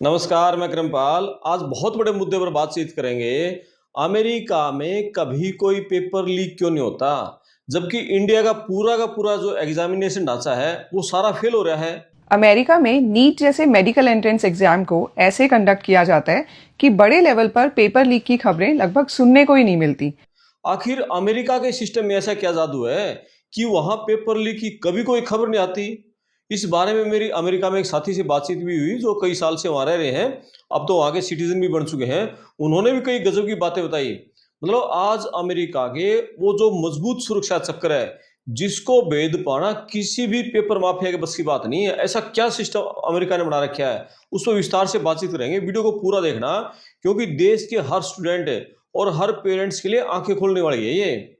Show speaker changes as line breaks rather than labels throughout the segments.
नमस्कार, मैं कृपाल। आज बहुत बड़े मुद्दे पर बातचीत करेंगे। अमेरिका में कभी कोई पेपर लीक क्यों नहीं होता, जबकि इंडिया का पूरा जो एग्जामिनेशन ढांचा है वो सारा फेल हो रहा है।
अमेरिका में नीट जैसे मेडिकल एंट्रेंस एग्जाम को ऐसे कंडक्ट किया जाता है कि बड़े लेवल पर पेपर लीक की खबरें लगभग सुनने को ही नहीं मिलती।
आखिर अमेरिका के सिस्टम में ऐसा क्या जादू है कि वहां पेपर लीक की कभी कोई खबर नहीं आती। इस बारे में मेरी अमेरिका में एक साथी से बातचीत भी हुई जो कई साल से वहां रह रहे हैं। अब तो वहां के सिटीजन भी बन चुके हैं। उन्होंने भी कई गजब की बातें बताई। मतलब आज अमेरिका के वो जो मजबूत सुरक्षा चक्र है, जिसको भेद पाना किसी भी पेपर माफिया के बस की बात नहीं है। ऐसा क्या सिस्टम अमेरिका ने बना रखा है, उस पर विस्तार से बातचीत करेंगे। वीडियो को पूरा देखना, क्योंकि देश के हर स्टूडेंट और हर पेरेंट्स के लिए आंखें खोलने वाली है ये।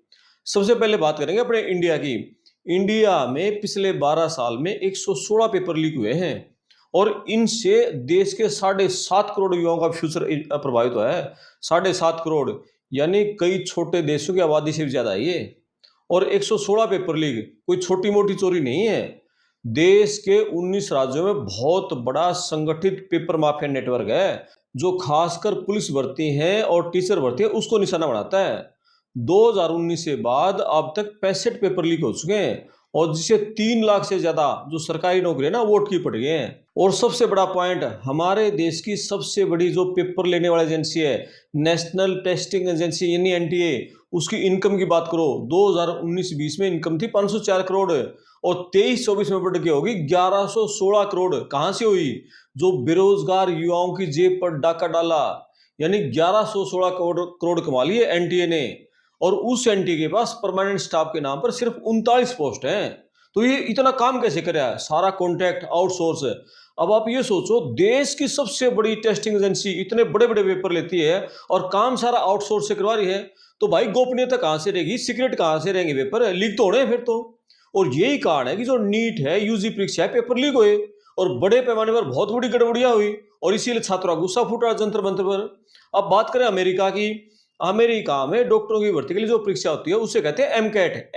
सबसे पहले बात करेंगे अपने इंडिया की। इंडिया में पिछले 12 साल में 116 पेपर लीक हुए हैं, और इनसे देश के 7.5 करोड़ युवाओं का फ्यूचर प्रभावित हुआ है। 7.5 करोड़, यानी कई छोटे देशों की आबादी से भी ज्यादा है ये। और 116 पेपर लीक कोई छोटी मोटी चोरी नहीं है। देश के 19 राज्यों में बहुत बड़ा संगठित पेपर माफिया नेटवर्क है, जो खासकर पुलिस भर्ती है और टीचर भर्ती है उसको निशाना बनाता है। 2019 से बाद अब तक 65 पेपर लीक हो चुके हैं, और जिसे 3 लाख से ज्यादा जो सरकारी नौकरी है ना वो अटकी पड़ गए हैं। और सबसे बड़ा पॉइंट, हमारे देश की सबसे बड़ी जो पेपर लेने वाली एजेंसी है, नेशनल टेस्टिंग एजेंसी यानी एनटीए, उसकी इनकम की बात करो, 2019-20 में इनकम थी 504 करोड़, और 23-24 में बढ़ के होगी 1116 करोड़। कहां से हुई? जो बेरोजगार युवाओं की जेब पर डाका डाला, यानी 1116 करोड़ करोड़ कमा लिए एनटीए ने। और उस एनटीए के पास परमानेंट स्टाफ के नाम पर सिर्फ 39 पोस्ट हैं। तो ये इतना काम कैसे करे? सारा कॉन्ट्रैक्ट आउटसोर्स है। अब आप ये सोचो, देश की सबसे बड़ी टेस्टिंग एजेंसी इतने बड़े बड़े पेपर लेती है और काम सारा आउटसोर्स से करवा रही है, तो भाई गोपनीयता कहां से रहेगी? सीक्रेट कहां से रहेंगे? पेपर लीक तो हो रहे हैं फिर तो। और यही कारण है कि जो नीट है, यूजी परीक्षा है, पेपर लीक हुए और बड़े पैमाने पर बहुत बड़ी गड़बड़ियां हुई, और इसीलिए छात्रों का गुस्सा फूटा जंतर मंतर पर। अब बात करें अमेरिका की। अमेरिका में डॉक्टरों की भर्ती के लिए जो परीक्षा होती है उसे कहते हैं एमकैट,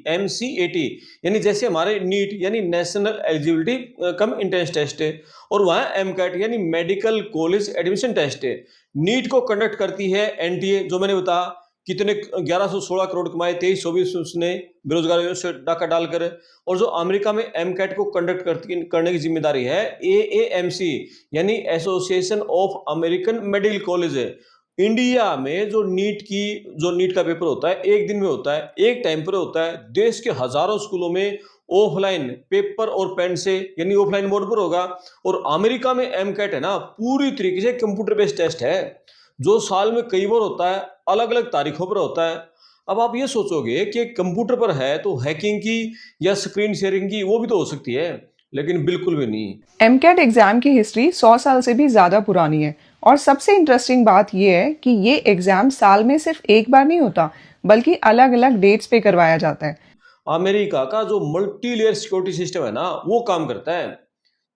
एमसीएटी। यानी जैसे हमारे नीट यानी national eligibility cum entrance test है, और वहां एमकैट यानी मेडिकल कॉलेज एडमिशन टेस्ट है। नीट को कंडक्ट करती है एनटीए, जो मैंने बताया कितने 1116 करोड़ कमाए 23-24 उसने बेरोजगार से डाका डालकर। और जो अमेरिका में एमकैट को कंडक्ट करने की जिम्मेदारी है एएएमसी, यानी association of American medical college है। इंडिया में जो नीट का पेपर होता है एक दिन में होता है, एक टाइम पर होता है। देश के हजारों स्कूलों में ऑफलाइन पेपर और पेन से, यानी ऑफलाइन मोड पर होगा। और अमेरिका में एमकैट है ना, पूरी तरीके से कंप्यूटर बेस्ड टेस्ट है, जो साल में कई बार होता है, अलग अलग तारीखों पर होता है। अब आप ये सोचोगे कि कंप्यूटर पर है तो हैकिंग की या स्क्रीन शेयरिंग की वो भी तो हो सकती है, लेकिन बिल्कुल भी नहीं।
एमकेट एग्जाम की हिस्ट्री 100 साल से भी ज्यादा पुरानी है। और सबसे इंटरेस्टिंग बात यह है कि ये एग्जाम साल में सिर्फ एक बार नहीं होता, बल्कि अलग अलग डेट्स पे करवाया जाता है।
अमेरिका का जो मल्टी लेयर सिक्योरिटी सिस्टम है ना वो काम करता है।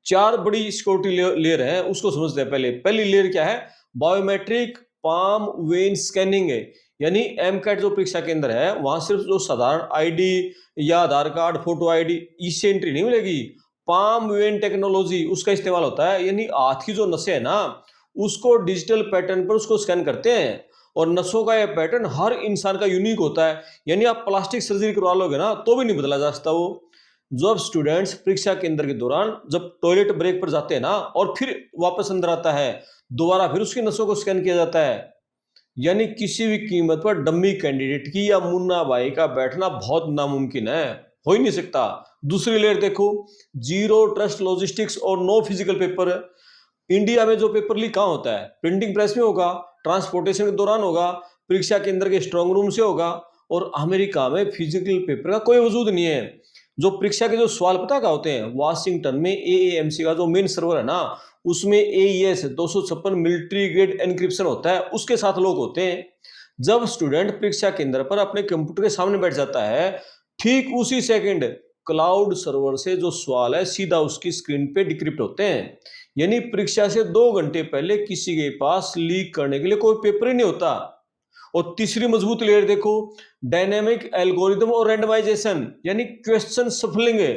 4 बड़ी सिक्योरिटी लेयर है, उसको समझते हैं। पहले पहली लेयर क्या है? बायोमेट्रिक पाम वेन स्कैनिंग है। यानी एमकैट जो परीक्षा केंद्र है वहां सिर्फ जो साधारण आईडी या आधार कार्ड, फोटो आईडी, इससे एंट्री नहीं मिलेगी। पाम वेन टेक्नोलॉजी उसका इस्तेमाल होता है, यानी हाथ की जो नसें है ना उसको डिजिटल पैटर्न पर उसको स्कैन करते हैं। और नसों का यह पैटर्न हर इंसान का यूनिक होता है, यानी आप प्लास्टिक सर्जरी करवा लोगे ना तो भी नहीं बदला जा सकता वो। जब स्टूडेंट्स परीक्षा केंद्र के दौरान जब टॉयलेट ब्रेक पर जाते हैं ना और फिर वापस अंदर आता है, दोबारा फिर उसकी नसों को स्कैन किया जाता है। यानी किसी भी कीमत पर डम्मी कैंडिडेट की या मुन्ना भाई का बैठना बहुत नामुमकिन है, हो ही नहीं सकता। दूसरी लेयर देखो, जीरो ट्रस्ट लॉजिस्टिक्स और नो फिजिकल पेपर। इंडिया में जो पेपर लीक कहाँ होता है? प्रिंटिंग प्रेस में होगा, ट्रांसपोर्टेशन के दौरान होगा, परीक्षा केंद्र के स्ट्रांग रूम से होगा। और अमेरिका में फिजिकल पेपर का कोई वजूद नहीं है। जो परीक्षा के जो सवाल पता क्या होते हैं, वाशिंगटन में एएएमसी का जो मेन सर्वर है ना उसमें एईएस 256 मिलिट्री ग्रेड एनक्रिप्शन होता है, उसके साथ लोग होते हैं। जब स्टूडेंट परीक्षा केंद्र पर अपने कंप्यूटर के सामने बैठ जाता है, ठीक उसी सेकंड क्लाउड सर्वर से जो सवाल है सीधा उसकी स्क्रीन पे डिक्रिप्ट होते हैं। यानी परीक्षा से 2 घंटे पहले किसी के पास लीक करने के लिए कोई पेपर ही नहीं होता। और तीसरी मजबूत लेयर देखो, डायनेमिक एल्गोरिदम और रैंडमाइजेशन, यानी क्वेश्चन सफलिंग है।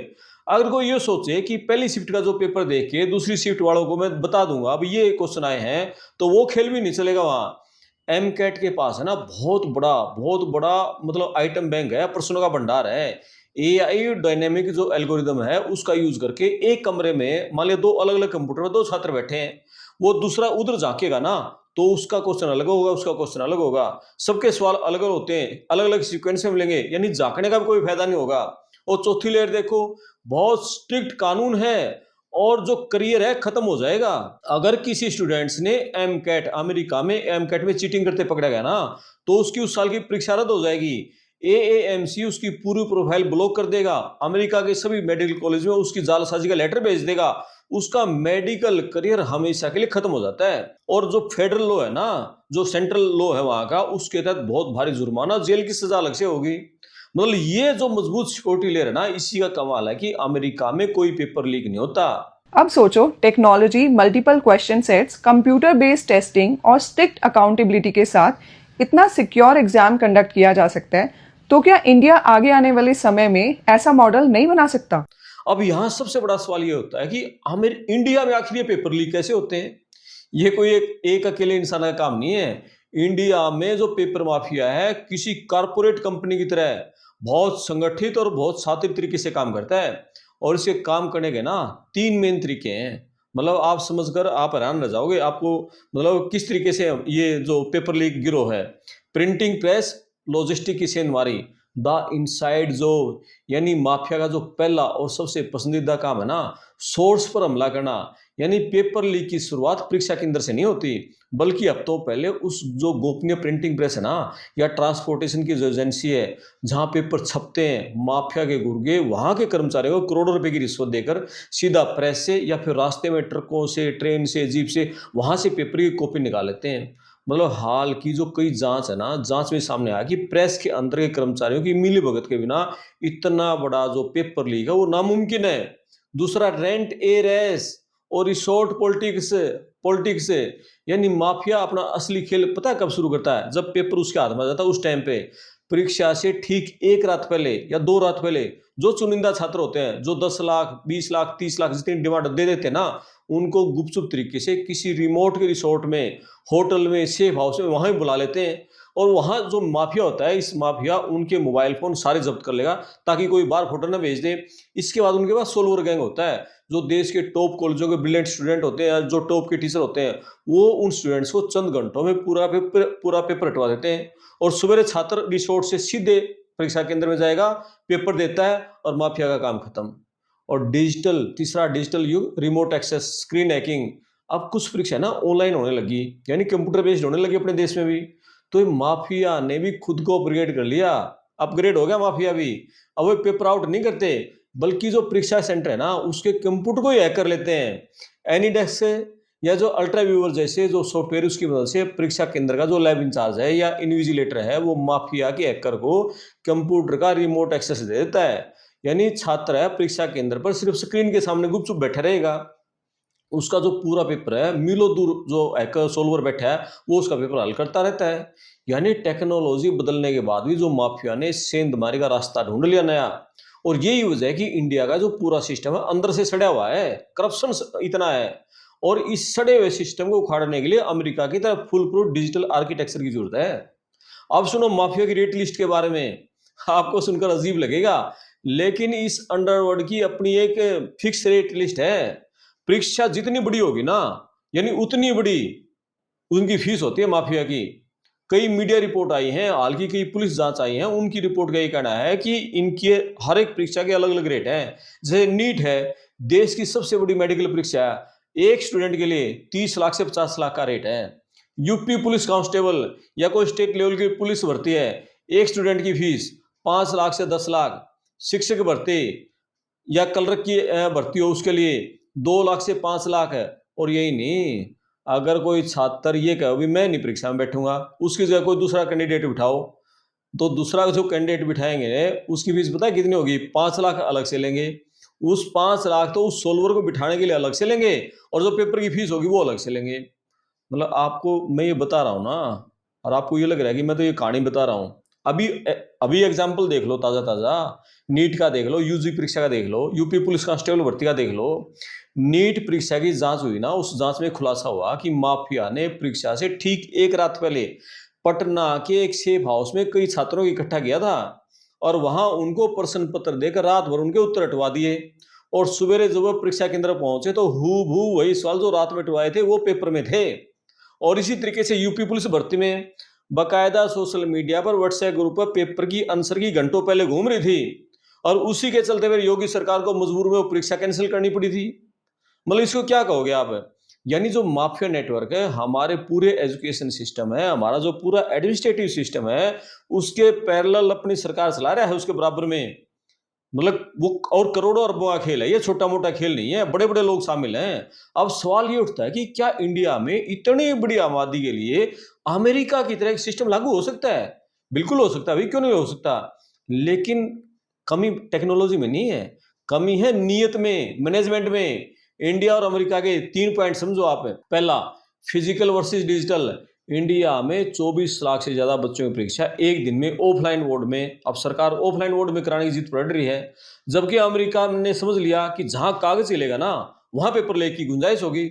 अगर कोई ये सोचे कि पहली शिफ्ट का जो पेपर देख के दूसरी शिफ्ट वालों को मैं बता दूंगा अब ये क्वेश्चन आए हैं, तो वो खेल भी नहीं चलेगा। वहां एम कैट के पास है ना बहुत बड़ा मतलब आइटम बैंक है, प्रश्नों का भंडार है। एआई डायनेमिक जो एल्गोरिदम है उसका यूज करके एक कमरे में मान लिया दो अलग अलग कंप्यूटर में दो छात्र बैठे हैं, वो दूसरा उधर झांकेगा ना तो उसका क्वेश्चन अलग होगा, उसका क्वेश्चन अलग होगा, सबके सवाल अलग अलग होते हैं, अलग अलग सीक्वेंस में मिलेंगे, यानी झांकने का भी कोई फायदा नहीं होगा। और चौथी लेयर देखो, बहुत स्ट्रिक्ट कानून है और जो करियर है खत्म हो जाएगा। अगर किसी स्टूडेंट्स ने एम कैट अमेरिका में एम कैट में चीटिंग करते पकड़ा गया ना तो उसकी उस साल की परीक्षा रद्द हो जाएगी। एएएमसी उसकी पूरी प्रोफाइल ब्लॉक कर देगा, अमेरिका के सभी मेडिकल कॉलेज में उसकी जालसाजी का लेटर भेज देगा, उसका मेडिकल करियर हमेशा के लिए खत्म हो जाता है। और जो फेडरल लॉ है ना, जो सेंट्रल लॉ है वहां का, उसके तहत बहुत भारी जुर्माना, जेल की सजा अलग से होगी। मतलब ये जो मजबूत सिक्योरिटी लेयर है ना, इसी का कमाल है कि अमेरिका में कोई पेपर लीक नहीं होता।
अब सोचो, technology, multiple question sets, computer based testing और स्ट्रिक्ट अकाउंटेबिलिटी के साथ इतना सिक्योर एग्जाम कंडक्ट किया जा सकता है, तो क्या इंडिया आगे आने वाले समय में ऐसा मॉडल नहीं बना सकता?
अब यहाँ सबसे बड़ा सवाल ये होता है कि हमें इंडिया में आखिर ये पेपर लीक कैसे होते हैं। ये कोई एक अकेले इंसान का काम नहीं है। इंडिया में जो पेपर माफिया है किसी कारपोरेट कंपनी की तरह बहुत संगठित और बहुत शातिर तरीके से काम करता है। और इसे काम करने के ना तीन मेन तरीके हैं। मतलब आप समझकर आप हैरान रह जाओगे, आपको मतलब किस तरीके से ये जो पेपर लीक गिरोह है। प्रिंटिंग प्रेस, लॉजिस्टिक की सेंधमारी, द इनसाइड जॉब, यानी माफिया का जो पहला और सबसे पसंदीदा काम है ना, सोर्स पर हमला करना। यानी पेपर लीक की शुरुआत परीक्षा केंद्र से नहीं होती, बल्कि हफ्तों पहले उस जो गोपनीय प्रिंटिंग प्रेस है ना, या ट्रांसपोर्टेशन की जो एजेंसी है जहां पेपर छपते हैं, माफिया के गुर्गे वहां के कर्मचारियों को करोड़ों रुपए की रिश्वत देकर सीधा प्रेस से या फिर रास्ते में ट्रकों से, ट्रेन से, जीप से वहां से पेपर की कॉपी निकाल लेते हैं। मतलब हाल की जो कई जांच है ना, जांच में सामने आया कि प्रेस के अंदर के कर्मचारियों की मिली भगत के बिना इतना बड़ा जो पेपर लीक है वो नामुमकिन है। दूसरा, रेंट ए रेस और रिसोर्ट पॉलिटिक्स पॉलिटिक्स यानी माफिया अपना असली खेल पता है कब शुरू करता है? जब पेपर उसके हाथ में आ जाता है। उस टाइम पे परीक्षा से ठीक एक रात पहले या दो रात पहले जो चुनिंदा छात्र होते हैं, जो 10 लाख 20 लाख 30 लाख जितनी डिमांड दे देते हैं ना, उनको गुपचुप तरीके से किसी रिमोट के रिसोर्ट में, होटल में, सेफ हाउस में वहां ही बुला लेते हैं। और वहां जो माफिया होता है, इस माफिया उनके मोबाइल फोन सारे जब्त कर लेगा ताकि कोई बार फोटो ना भेज दे। इसके बाद उनके पास सोल्वर गैंग होता है, जो देश के टॉप कॉलेजों के ब्रिलियंट स्टूडेंट होते हैं, जो टॉप के टीचर होते हैं, वो उन स्टूडेंट्स को चंद घंटों में पूरा पेपर हटवा देते हैं। और सवेरे छात्र रिसोर्ट से सीधे परीक्षा केंद्र में जाएगा, पेपर देता है और माफिया का काम खत्म। और तीसरा डिजिटल युग, रिमोट एक्सेस, स्क्रीन हैकिंग। अब कुछ परीक्षा ना ऑनलाइन होने लगी, यानी कंप्यूटर बेस्ड होने लगी अपने देश में भी। तो ये माफिया ने भी खुद को अपग्रेड कर लिया, अपग्रेड हो गया माफिया भी। अब वो पेपर आउट नहीं करते, बल्कि जो परीक्षा सेंटर है ना उसके कंप्यूटर को ही हैक कर लेते हैं। एनीडेस्क से या जो अल्ट्रा व्यूअर जैसे जो सॉफ्टवेयर, उसकी मदद से परीक्षा केंद्र का जो लैब इंचार्ज है या इन्विजिलेटर है, वो माफिया के हैकर को कंप्यूटर का रिमोट एक्सेस दे देता है। यानी छात्र है परीक्षा केंद्र पर सिर्फ स्क्रीन के सामने गुपचुप बैठा रहेगा, उसका जो पूरा पेपर है मीलों दूर जो हैकर सोल्वर बैठा है वो उसका पेपर हल करता रहता है। यानी टेक्नोलॉजी बदलने के बाद भी जो माफिया ने सेंधमारी का रास्ता ढूंढ लिया नया। और यही वजह है कि इंडिया का जो पूरा सिस्टम है अंदर से सड़ा हुआ है, करप्शन इतना है। और इस सड़े हुए सिस्टम को उखाड़ने के लिए अमेरिका की तरफ फुल प्रूफ डिजिटल आर्किटेक्चर की जरूरत है। अब सुनो माफिया की रेट लिस्ट के बारे में। आपको सुनकर अजीब लगेगा, लेकिन इस अंडरवर्ल्ड की अपनी एक फिक्स रेट लिस्ट है। परीक्षा जितनी बड़ी होगी ना, यानी उतनी बड़ी उनकी फीस होती है माफिया की। कई मीडिया रिपोर्ट आई हैं, हाल की कई पुलिस जांच आई हैं, उनकी रिपोर्ट का ये कहना है कि इनके हर एक परीक्षा के अलग अलग रेट हैं। जैसे नीट है, देश की सबसे बड़ी मेडिकल परीक्षा है, एक स्टूडेंट के लिए 30 लाख से 50 लाख का रेट है। यूपी पुलिस कांस्टेबल या कोई स्टेट लेवल की पुलिस भर्ती है, एक स्टूडेंट की फीस 5 लाख से 10 लाख। शिक्षक भर्ती या क्लर्क की भर्ती हो उसके लिए 2 लाख से 5 लाख है। और यही नहीं, अगर कोई छात्र ये कहे भी मैं नहीं परीक्षा में बैठूंगा, उसकी जगह कोई दूसरा कैंडिडेट बिठाओ, तो दूसरा जो कैंडिडेट बिठाएंगे उसकी फीस पता है कितनी होगी? 5 लाख अलग से लेंगे। उस 5 लाख तो उस सोल्वर को बिठाने के लिए अलग से लेंगे, और जो पेपर की फीस होगी वो अलग से लेंगे। मतलब आपको मैं ये बता रहा हूँ ना, और आपको ये लग रहा है कि मैं तो ये कहानी बता रहा हूँ। अभी अभी एग्जाम्पल देख लो ताजा ताजा, नीट का देख लो, यूजी परीक्षा का देख लो, यूपी पुलिस कांस्टेबल भर्ती का देख लो। नीट परीक्षा की जांच हुई ना, उस जांच में खुलासा हुआ कि माफिया ने परीक्षा से ठीक एक रात पहले पटना के एक सेफ हाउस में कई छात्रों को इकट्ठा किया था और वहां उनको प्रश्न पत्र देकर रात भर उनके उत्तर हटवा दिए। और सवेरे जब वो परीक्षा केंद्र पहुंचे तो हूबहू वही सवाल जो रात में हटवाए थे वो पेपर में थे। और इसी तरीके से यूपी पुलिस भर्ती में बकायदा सोशल मीडिया पर व्हाट्सएप ग्रुप पर पेपर की आंसर की घंटों पहले घूम रही थी और उसी के चलते फिर योगी सरकार को मजबूर में वो परीक्षा कैंसिल करनी पड़ी थी। मतलब इसको क्या कहोगे आप? यानी जो माफिया नेटवर्क है, हमारे पूरे एजुकेशन सिस्टम है, हमारा जो पूरा एडमिनिस्ट्रेटिव सिस्टम है, उसके पैरेलल अपनी सरकार चला रहा है उसके बराबर में। मतलब वो और करोड़ों अरबों का खेल है, ये छोटा मोटा खेल नहीं है, बड़े बड़े लोग शामिल हैं। अब सवाल ये उठता है कि क्या इंडिया में इतनी बड़ी आबादी के लिए अमेरिका की तरह एक सिस्टम लागू हो सकता है? बिल्कुल हो सकता है भाई, क्यों नहीं हो सकता। लेकिन कमी टेक्नोलॉजी में नहीं है, कमी है नीयत में, मैनेजमेंट में। इंडिया और अमेरिका के 3 पॉइंट समझो आप। पहला, फिजिकल वर्सेस डिजिटल। इंडिया में 24 लाख से ज्यादा बच्चों की परीक्षा एक दिन में ऑफलाइन मोड में, अब सरकार ऑफलाइन मोड में कराने की जिद पड़ रही है। जबकि अमेरिका ने समझ लिया कि जहां कागज चलेगा ना वहां पेपर लेने की गुंजाइश होगी।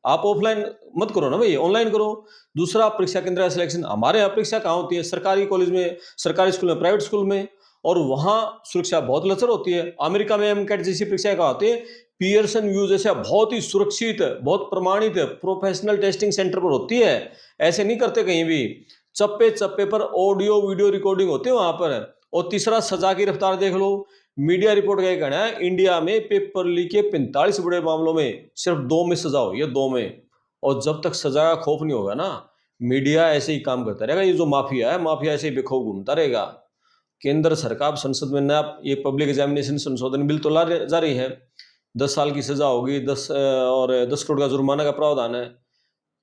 आप ऑफलाइन मत करो ना भाई, ऑनलाइन करो। दूसरा, परीक्षा केंद्र का सिलेक्शन। हमारे यहाँ परीक्षा कहाँ होती है? सरकारी कॉलेज में, सरकारी स्कूल में, प्राइवेट स्कूल में, और वहां सुरक्षा बहुत लचर होती है। अमेरिका में एमकेट जैसी परीक्षाएं कहाँ होती है? पियर्सन व्यू जैसे बहुत ही सुरक्षित, बहुत प्रमाणित प्रोफेशनल टेस्टिंग सेंटर पर होती है। ऐसे नहीं करते कहीं भी, चप्पे चप्पे पर ऑडियो वीडियो रिकॉर्डिंग होती है वहां पर। और तीसरा, सजा की रफ्तार देख लो। मीडिया रिपोर्ट का कहना है इंडिया में पेपर लीक के 45 बड़े मामलों में सिर्फ 2 में सजा हुई है, 2 में। और जब तक सजा का खौफ नहीं होगा ना, मीडिया ऐसे ही काम करता रहेगा। ये जो माफिया है, माफिया ऐसे ही बेखौफ घूमता रहेगा। केंद्र सरकार संसद में नया ये पब्लिक एग्जामिनेशन संशोधन बिल तो ला जा रही है। 10 साल की सजा होगी, 10 करोड़ का जुर्माना का प्रावधान है।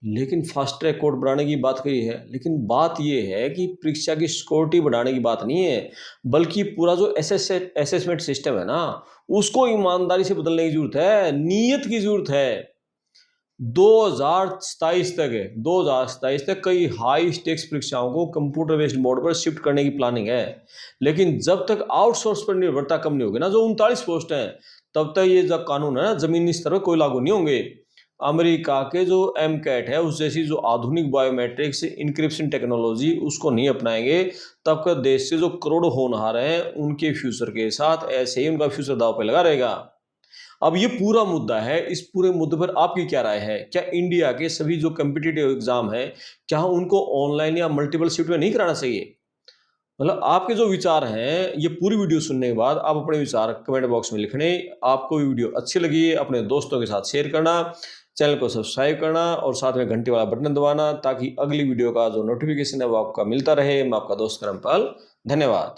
लेकिन फास्ट ट्रैक कोर्ट बढ़ाने की बात कही है, लेकिन बात यह है कि परीक्षा की सिक्योरिटी बढ़ाने की बात नहीं है, बल्कि पूरा जो असेसमेंट सिस्टम है ना, उसको ईमानदारी से बदलने की जरूरत है, नीयत की जरूरत है। 2027 तक कई हाई स्टेक्स परीक्षाओं को कंप्यूटर बेस्ड मोड पर शिफ्ट करने की प्लानिंग है। लेकिन जब तक आउटसोर्स पर निर्भरता कम नहीं होगी ना, जो 39 पोस्ट हैं, तब तक ये जो कानून है ना जमीनी स्तर पर कोई लागू नहीं होंगे। अमेरिका के जो एमकैट है उस जैसी जो आधुनिक बायोमेट्रिक्स इंक्रिप्शन टेक्नोलॉजी उसको नहीं अपनाएंगे, तब का देश से जो करोड़ों होनहार हैं उनके फ्यूचर के साथ ऐसे ही उनका फ्यूचर दांव पे लगा रहेगा। अब ये पूरा मुद्दा है, इस पूरे मुद्दे पर आपकी क्या राय है? क्या इंडिया के सभी जो कॉम्पिटिटिव एग्जाम है, क्या उनको ऑनलाइन या मल्टीपल शिफ्ट में नहीं कराना चाहिए? मतलब आपके जो विचार हैं, ये पूरी वीडियो सुनने के बाद आप अपने विचार कमेंट बॉक्स में लिखने। आपको वीडियो अच्छी लगी है अपने दोस्तों के साथ शेयर करना, चैनल को सब्सक्राइब करना और साथ में घंटी वाला बटन दबाना, ताकि अगली वीडियो का जो नोटिफिकेशन है वो आपका मिलता रहे। मैं आपका दोस्त करमपाल, धन्यवाद।